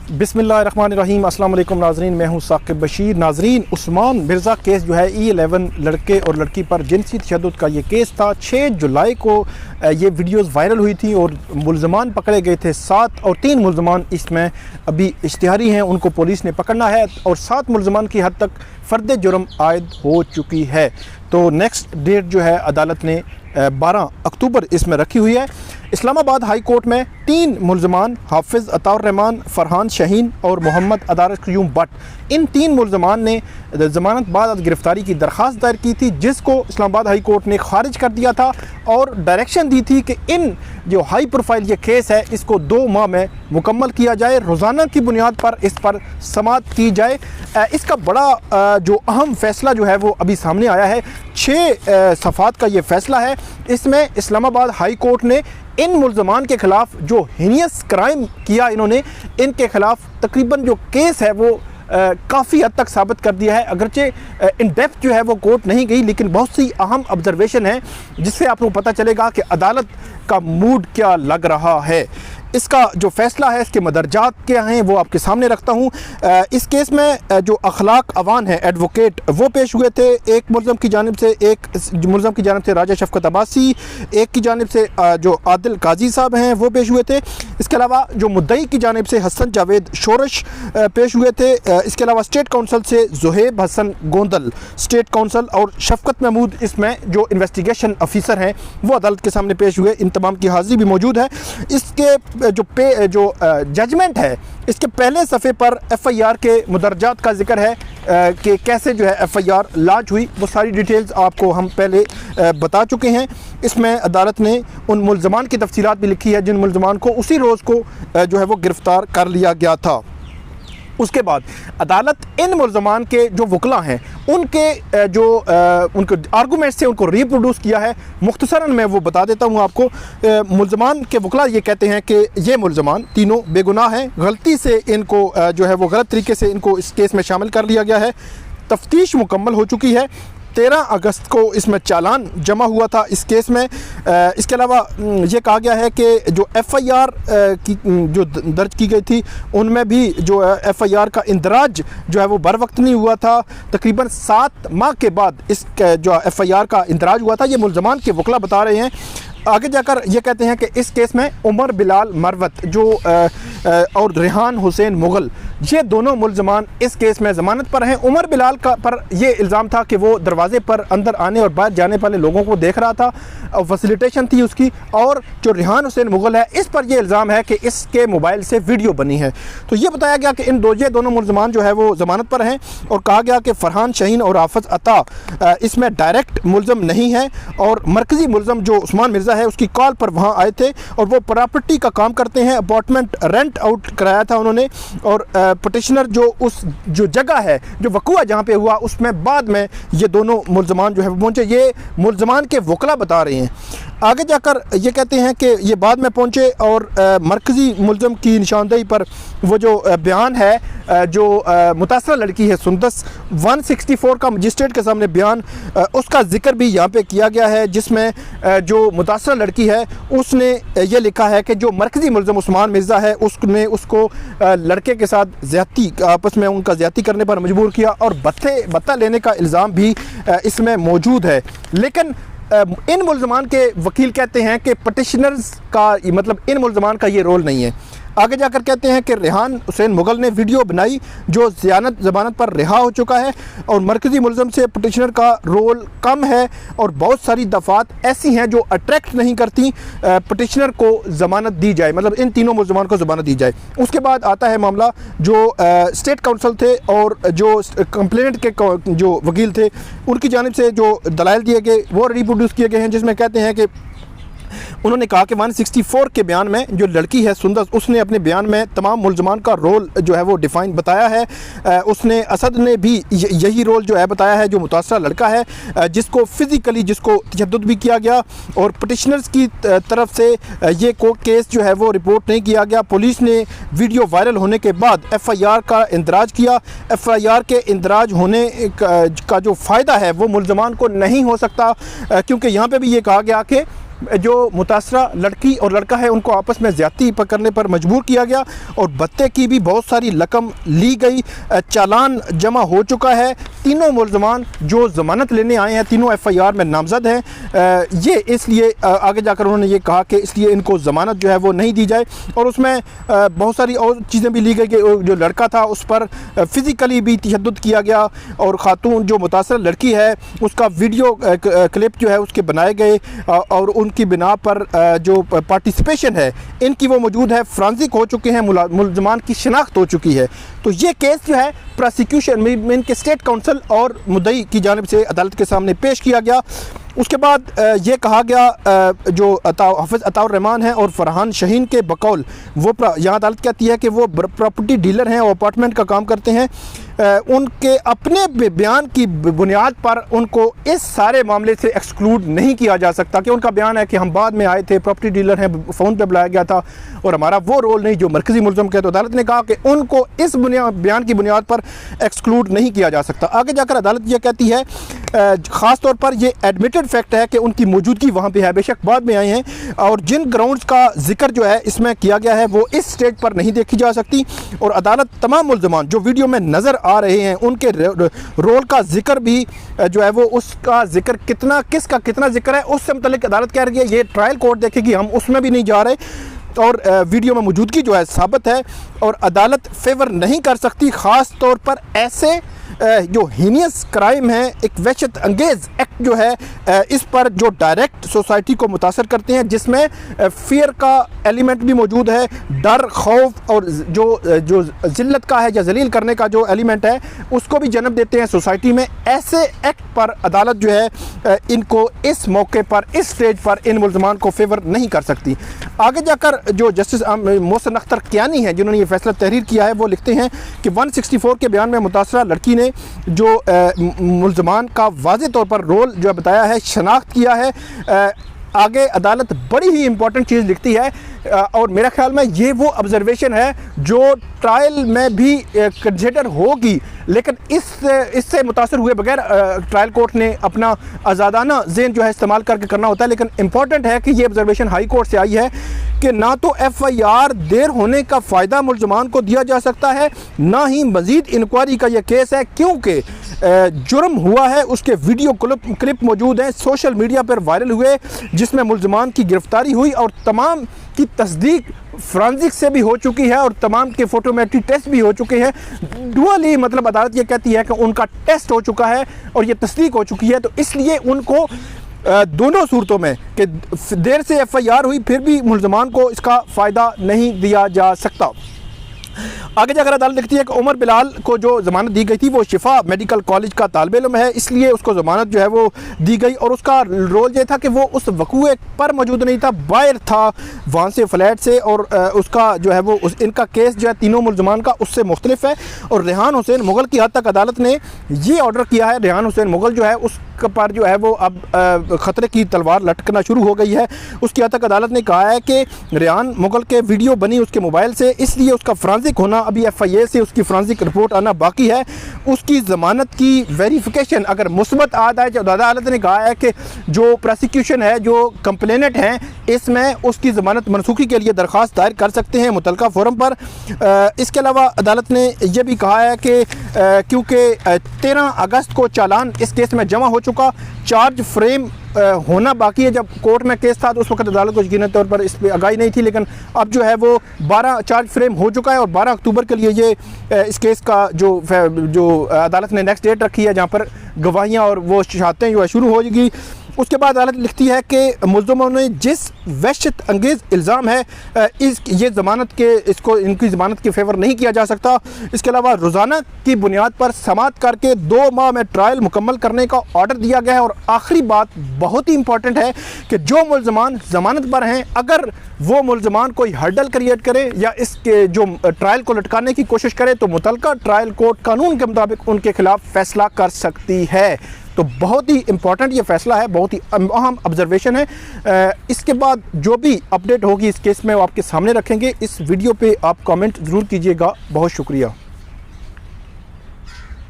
बिस्मिल्लाहिर्रहमानिर्रहीम। अस्सलाम वालेकुम नाज़रीन, मैं हूं साकिब बशीर। नाज़रीन, उस्मान मिर्ज़ा केस जो है E11 लड़के और लड़की पर जिनसी तशद्दुद का ये केस था। 6 जुलाई को ये वीडियोस वायरल हुई थी और मुल्ज़मान पकड़े गए थे 7 और 3 मुल्ज़मान इसमें अभी इश्तिहारी हैं, उनको पुलिस ने पकड़ना है और 7 मुल्ज़मान की हद तक फ़र्द जुर्म आयद हो चुकी है। तो नेक्स्ट डेट जो है अदालत ने 12 अक्टूबर इसमें रखी हुई है। इस्लामाबाद हाई कोर्ट में 3 मुल्ज़मान हाफिज़ अताउर रहमान, फ़रहान शाहीन और मोहम्मद अदारस क़यूम बट, इन 3 मुल्ज़मान ने ज़मानत बाद गिरफ़्तारी की दरख्वास्त दायर की थी, जिसको इस्लामाबाद हाई कोर्ट ने ख़ारिज कर दिया था और डायरेक्शन दी थी कि इन जो हाई प्रोफाइल ये केस है इसको 2 माह में मुकम्मल किया जाए, रोज़ाना की बुनियाद पर इस पर समाअत की जाए। इसका बड़ा जो अहम फ़ैसला जो है वो अभी सामने आया है। 6 सफ़ात का ये फ़ैसला है। इसमें इस्लामाबाद हाई कोर्ट ने इन मुल्ज़मान के ख़िलाफ़ जो हीनियस क्राइम किया इन्होंने, इनके ख़िलाफ़ तकरीबन जो केस है वो काफ़ी हद तक साबित कर दिया है। अगरचे इन डेप्थ जो है वो कोर्ट नहीं गई, लेकिन बहुत सी अहम ऑब्जर्वेशन है जिससे आपको पता चलेगा कि अदालत का मूड क्या लग रहा है। इसका जो फ़ैसला है, इसके मदरजात क्या हैं, वो आपके सामने रखता हूँ। इस केस में जो अखलाक अवान है एडवोकेट, वो पेश हुए थे। एक मुल्ज़म की जानिब से राजा शफ़क़त अब्बासी, एक की जानिब से जो आदिल काजी साहब हैं वो पेश हुए थे। इसके अलावा जो मुद्दई की जानिब से हसन जावेद शोरश पेश हुए थे। इसके अलावा स्टेट काउंसिल से ज़ुहैब हसन गोंदल स्टेट काउंसिल और शफ़क़त महमूद इसमें जो इन्वेस्टिगेशन ऑफिसर हैं वो अदालत के सामने पेश हुए। इन तमाम की हाज़िरी भी मौजूद है। इसके जो जजमेंट है, इसके पहले सफ़े पर FIR के मुदरजात का जिक्र है कि कैसे जो है FIR लॉन्च हुई। वो सारी डिटेल्स आपको हम पहले बता चुके हैं। इसमें अदालत ने उन मुल्ज़मान की तफसीलात भी लिखी है जिन मुल्ज़मान को उसी रोज़ को जो है वो गिरफ़्तार कर लिया गया था। उसके बाद अदालत इन मुल्ज़मान के जो वकला हैं उनके जो उनके आर्गूमेंट्स से उनको रिप्रोड्यूस किया है। मुख्तसरन मैं वो बता देता हूँ आपको। मुल्ज़मान के वकला ये कहते हैं कि ये मुल्ज़मान तीनों बेगुनाह हैं, गलती से इनको जो है वो गलत तरीके से इनको इस केस में शामिल कर लिया गया है। तफ्तीश मुकम्मल हो चुकी है। 13 अगस्त को इसमें चालान जमा हुआ था इस केस में। इसके अलावा ये कहा गया है कि जो FIR की जो दर्ज की गई थी उनमें भी जो FIR का इंदराज जो है वो बर वक्त नहीं हुआ था। तकरीबन 7 माह के बाद इस जो FIR का इंदराज हुआ था, ये मुल्ज़मान के वकला बता रहे हैं। आगे जाकर ये कहते हैं कि इस केस में उमर बिलाल मरवत जो और रेहान हुसैन मुग़ल, ये दोनों मुल्ज़मान इस केस में ज़मानत पर हैं। उमर बिलाल का पर ये इल्ज़ाम था कि वो दरवाज़े पर अंदर आने और बाहर जाने वाले लोगों को देख रहा था और फैसिलिटेशन थी उसकी। और जो रेहान हुसैन मुग़ल है, इस पर यह इल्ज़ाम है कि इसके मोबाइल से वीडियो बनी है। तो ये बताया गया कि ये दोनों मुल्ज़मान जो है वो ज़मानत पर हैं और कहा गया कि फ़रहान शाहीन और हाफिज़ अता इसमें डायरेक्ट मुल्ज़म नहीं है और मरकज़ी मुल्ज़म जो उस्मान मिर्ज़ा है उसकी कॉल पर वहाँ आए थे और वो प्रॉपर्टी का काम करते हैं। अपार्टमेंट रेंट आउट कराया था उन्होंने और पटिशनर जो उस जो जगह है जो वक़ुआ जहाँ पे हुआ उसमें बाद में ये दोनों मुल्ज़मान जो है वो पहुँचे। ये मुल्ज़मान के वकला बता रहे हैं। आगे जाकर ये कहते हैं कि ये बाद में पहुँचे और मरकज़ी मुल्ज़म की निशानदेही पर वो जो बयान है जो मुतासरा लड़की है सुंदस 164 का मजिस्ट्रेट के सामने बयान, उसका जिक्र भी यहाँ पे किया गया है, जिसमें जो मुतासरा लड़की है उसने ये लिखा है कि जो मरकज़ी मुल्ज़म उस्मान मिर्ज़ा है उसने उसको लड़के के साथ ज़्यादती आपस में उनका ज़्यादती करने पर मजबूर किया और भत्ता लेने का इल्ज़ाम भी इसमें मौजूद है। लेकिन इन मुल्ज़मान के वकील कहते हैं कि पटिशनर्स का मतलब इन मुल्ज़मान का ये रोल नहीं है। आगे जाकर कहते हैं कि रेहान हुसैन मुग़ल ने वीडियो बनाई जो ज़मानत पर रिहा हो चुका है और मरकज़ी मुल्ज़म से पटिशनर का रोल कम है और बहुत सारी दफ़ात ऐसी हैं जो अट्रैक्ट नहीं करती पटिशनर को ज़मानत दी जाए, मतलब इन तीनों मुल्ज़मान को ज़मानत दी जाए। उसके बाद आता है मामला जो स्टेट काउंसिल थे और जो कंप्लेंट के जो वकील थे उनकी जानिब से जो दलाइल दिए गए वो रिप्रोड्यूस किए गए हैं, जिसमें कहते हैं कि उन्होंने कहा कि 164 के बयान में जो लड़की है सुंदस, उसने अपने बयान में तमाम मुल्ज़मान का रोल जो है वो डिफ़ाइन बताया है। उसने असद ने भी यही रोल जो है बताया है जो मुतासरा लड़का है जिसको फ़िज़िकली जिसको तशद्दुद भी किया गया और पटिशनर्स की तरफ से ये कोर्ट केस जो है वो रिपोर्ट नहीं किया गया। पुलिस ने वीडियो वायरल होने के बाद FIR का इंदराज किया। FIR के इंदराज होने का जो फ़ायदा है वो मुल्ज़मान को नहीं हो सकता, क्योंकि यहाँ पर भी ये कहा गया कि जो मुतासरा लड़की और लड़का है उनको आपस में ज़्यादती करने पर मजबूर किया गया और भत्ते की भी बहुत सारी रकम ली गई। चालान जमा हो चुका है। तीनों मुलजमान जो ज़मानत लेने आए हैं तीनों FIR में नामज़द हैं। ये इसलिए आगे जाकर उन्होंने ये कहा कि इसलिए इनको ज़मानत जो है वो नहीं दी जाए और उसमें बहुत सारी और चीज़ें भी ली गई कि जो लड़का था उस पर फ़िज़िकली भी तशद्दुद किया गया और ख़ातून जो मुतासर लड़की है उसका वीडियो क्लिप जो है उसके बनाए गए और उनकी बिना पर जो पार्टिसिपेशन है इनकी वो मौजूद है। फ्रांसिक हो चुके हैं, मुलजमान की शनाख्त हो चुकी है। तो ये केस जो है प्रोसिक्यूशन में इनके स्टेट काउंसिल और मुद्दई की जानिब से अदालत के सामने पेश किया गया। उसके बाद ये कहा गया जो हाफिज़ अताउर रहमान हैं और फरहान शहीन के बकौल वो यहाँ अदालत कहती है कि वो प्रॉपर्टी डीलर हैं और अपार्टमेंट का काम करते हैं। उनके अपने बयान की बुनियाद पर उनको इस सारे मामले से एक्सक्लूड नहीं किया जा सकता कि उनका बयान है कि हम बाद में आए थे, प्रॉपर्टी डीलर हैं, फ़ोन पे बुलाया गया था और हमारा वो रोल नहीं जो मरकज़ी मुलज़म के। तो अदालत ने कहा कि उनको इस बयान की बुनियाद पर एक्सक्लूड नहीं किया जा सकता। आगे जाकर अदालत ये कहती है ख़ास तौर पर ये एडमिटेड फैक्ट है कि उनकी मौजूदगी वहाँ पे है, बेशक बाद में आए हैं और जिन ग्राउंड्स का जिक्र जो है इसमें किया गया है वो इस स्टेज पर नहीं देखी जा सकती। और अदालत तमाम मुलज़मान जो वीडियो में नज़र आ रहे हैं उनके रोल का जिक्र भी जो है वो उसका जिक्र किसका कितना जिक्र है उससे मुतल्लिक अदालत कह रही है ये ट्रायल कोर्ट देखेगी, हम उसमें भी नहीं जा रहे और वीडियो में मौजूदगी जो है साबित है और अदालत फेवर नहीं कर सकती। ख़ास तौर पर ऐसे जो हीनियस क्राइम है, एक वहशत अंगेज़ एक्ट जो है इस पर जो डायरेक्ट सोसाइटी को मुतासर करते हैं, जिसमें फियर का एलिमेंट भी मौजूद है, डर, खौफ और जो ज़िल्लत का है या जलील करने का जो एलिमेंट है उसको भी जन्म देते हैं सोसाइटी में। ऐसे एक्ट पर अदालत जो है इनको इस मौके पर, इस स्टेज पर इन मुलज़मान को फेवर नहीं कर सकती। आगे जाकर जो जस्टिस मोहसिन अख्तर कियानी हैं जिन्होंने ये फैसला तहरीर किया है वो लिखते हैं कि 164 के बयान में मुतासरा लड़की ने जो मुलज़मान का वाज़े तौर पर रोल जो बताया है, शनाख्त किया है। आगे अदालत बड़ी ही इम्पॉर्टेंट चीज़ लिखती है और मेरा ख्याल में ये वो ऑब्जर्वेशन है जो ट्रायल में भी कंसिडर होगी, लेकिन इससे मुतासर हुए बगैर ट्रायल कोर्ट ने अपना आज़ादाना ज़हन जो है इस्तेमाल करके करना होता है। लेकिन इम्पॉर्टेंट है कि ये ऑब्जर्वेशन हाई कोर्ट से आई है कि ना तो FIR देर होने का फ़ायदा मुलज़मान को दिया जा सकता है, ना ही मज़ीद इंक्वायरी का यह केस है, क्योंकि जुर्म हुआ है उसके वीडियो क्लिप मौजूद हैं, सोशल मीडिया पर वायरल हुए, जिसमें मुलज़मान की गिरफ़्तारी हुई और तमाम की तस्दीक फ्रांसिक से भी हो चुकी है और तमाम के फोटोमेट्री टेस्ट भी हो चुके हैं। डुअली मतलब अदालत ये कहती है कि उनका टेस्ट हो चुका है और ये तस्दीक हो चुकी है, तो इसलिए उनको दोनों सूरतों में कि देर से FIR हुई फिर भी मुलज़मान को इसका फ़ायदा नहीं दिया जा सकता। आगे जाकर अदालत लिखती है कि उमर बिलाल को जो ज़मानत दी गई थी वो शिफा मेडिकल कॉलेज का तालिब इल्म है, इसलिए उसको ज़मानत जो है वो दी गई और उसका रोल ये था कि वो उस वक़ूए पर मौजूद नहीं था, बाहर था वहाँ से फ्लैट से और उसका जो है वो इनका केस जो है तीनों मुलज़मान का उससे मुख्तलिफ है। और रेहान हुसैन मुग़ल की हद तक अदालत ने ये ऑर्डर किया है, रेहान हुसैन मुग़ल जो है उस पर जो है वो अब ख़तरे की तलवार लटकना शुरू हो गई है। उसकी हद तक अदालत ने कहा है कि रेहान मुग़ल के वीडियो बनी उसके मोबाइल से, इसलिए उसका फ्रांसिक होना अभी FIA से उसकी फ्रांसिक रिपोर्ट आना बाकी है। उसकी ज़मानत की वेरिफिकेशन अगर मुस्बत आ जाए तो अदालत ने कहा है कि जो प्रोसिक्यूशन है, जो कंप्लेनेंट हैं, इसमें उसकी ज़मानत मनसूखी के लिए दरख्वास्त दायर कर सकते हैं मुतलका फोरम पर। इसके अलावा अदालत ने यह भी कहा है कि क्योंकि 13 अगस्त को चालान इस केस में जमा हो चुका, चार्ज फ्रेम होना बाकी है। जब कोर्ट में केस था तो उस वक्त अदालत को यकीनी तौर पर इस पर आगाही नहीं थी, लेकिन अब जो है वो 12 चार्ज फ्रेम हो चुका है और 12 अक्टूबर के लिए ये इस केस का जो अदालत ने नेक्स्ट डेट रखी है जहाँ पर गवाहियाँ और वो शहादतें जो है शुरू हो जाएगी। उसके बाद अदालत लिखती है कि मुलज़मों ने जिस वहशत अंगेज़ इल्ज़ाम है ये ज़मानत के इनकी ज़मानत के फेवर नहीं किया जा सकता। इसके अलावा रोज़ाना की बुनियाद पर समाअत करके 2 माह में ट्रायल मुकम्मल करने का ऑर्डर दिया गया है। और आखिरी बात बहुत ही इंपॉर्टेंट है कि जो मुलज़मान ज़मानत पर हैं, अगर वो मुलज़मान कोई हर्डल क्रिएट करे या इसके जो ट्रायल को लटकाने की कोशिश करे तो मुतलका ट्रायल कोर्ट कानून के मुताबिक उनके ख़िलाफ़ फ़ैसला कर सकती है। तो बहुत ही इंपॉर्टेंट ये फ़ैसला है, बहुत ही अहम ऑब्जर्वेशन है। इसके बाद जो भी अपडेट होगी इस केस में वो आपके सामने रखेंगे। इस वीडियो पे आप कमेंट ज़रूर कीजिएगा। बहुत शुक्रिया।